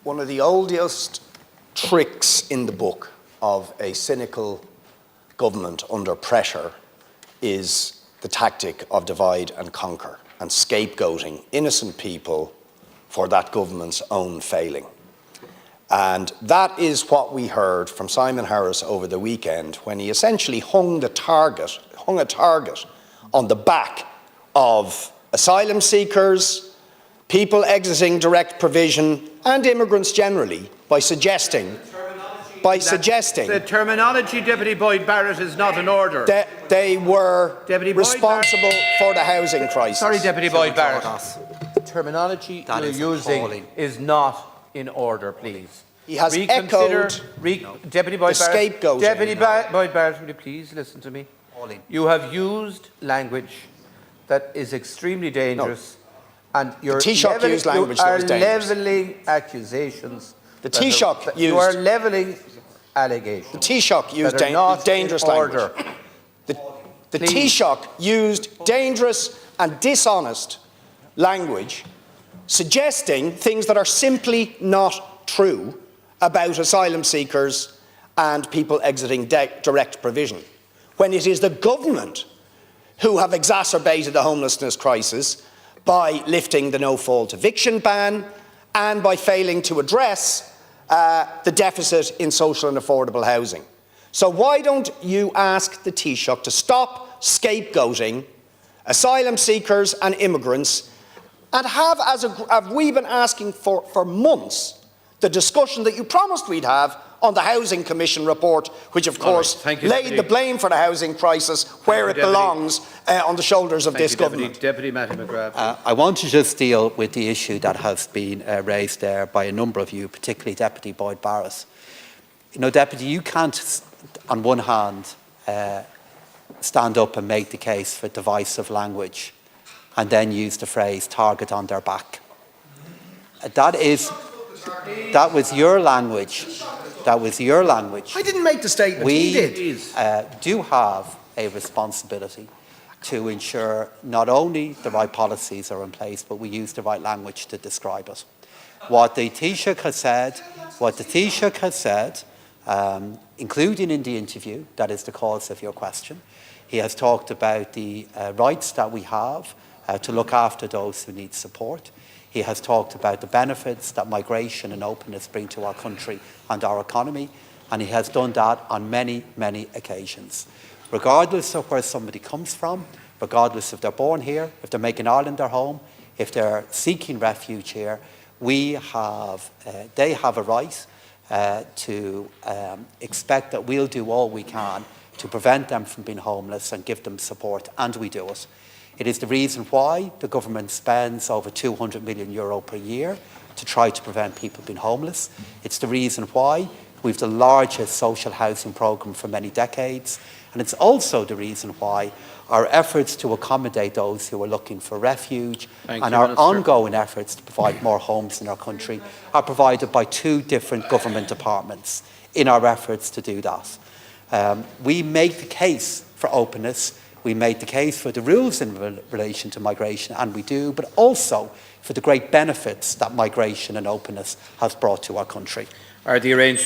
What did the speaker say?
One of the oldest tricks in the book of a cynical government under pressure is the tactic of divide and conquer and scapegoating innocent people for that government's own failing. And that is what we heard from Simon Harris over the weekend when he essentially hung a target on the back of asylum seekers, people exiting direct provision, and immigrants generally by suggesting the terminology, Deputy Boyd Barrett, is not in order. They were responsible for the housing crisis. Sorry, Deputy Boyd Barrett. The terminology you're using is not in order, please. He has echoed Deputy Boyd the scapegoating. Deputy Boyd Barrett, will you please listen to me? You have used language that is extremely dangerous, and you're levelling accusations. The Taoiseach used. You are levelling allegations. The Taoiseach used dangerous language. The Taoiseach used dangerous and dishonest language, suggesting things that are simply not true about asylum seekers and people exiting direct provision, when it is the government who have exacerbated the homelessness crisis by lifting the no-fault eviction ban and by failing to address the deficit in social and affordable housing. So why don't you ask the Taoiseach to stop scapegoating asylum seekers and immigrants and have, as we've been asking for months, the discussion that you promised we'd have on the Housing Commission report, which of course laid the blame for the housing crisis where it belongs, on the shoulders of this government. Deputy Matthew McGrath. I want to just deal with the issue that has been raised there by a number of you, particularly Deputy Boyd Barrett. You know, Deputy, you can't, on one hand, stand up and make the case for divisive language and then use the phrase target on their back. That was your language. That was your language. I didn't make the statement. He did. We do have a responsibility to ensure not only the right policies are in place, but we use the right language to describe it. What the Taoiseach has said, including in the interview, that is the cause of your question, he has talked about the rights that we have to look after those who need support. He has talked about the benefits that migration and openness bring to our country and our economy, and he has done that on many, many occasions. Regardless of where somebody comes from, regardless if they're born here, if they're making Ireland their home, if they're seeking refuge here, they have a right to expect that we'll do all we can to prevent them from being homeless and give them support, and we do it. It is the reason why the government spends over €200 million per year to try to prevent people being homeless. It's the reason why we've the largest social housing programme for many decades. And it's also the reason why our efforts to accommodate those who are looking for refuge and our ongoing efforts to provide more homes in our country are provided by two different government departments in our efforts to do that. We make the case for openness. We made the case for the rules in relation to migration, and we do, but also for the great benefits that migration and openness has brought to our country. Are the arrangements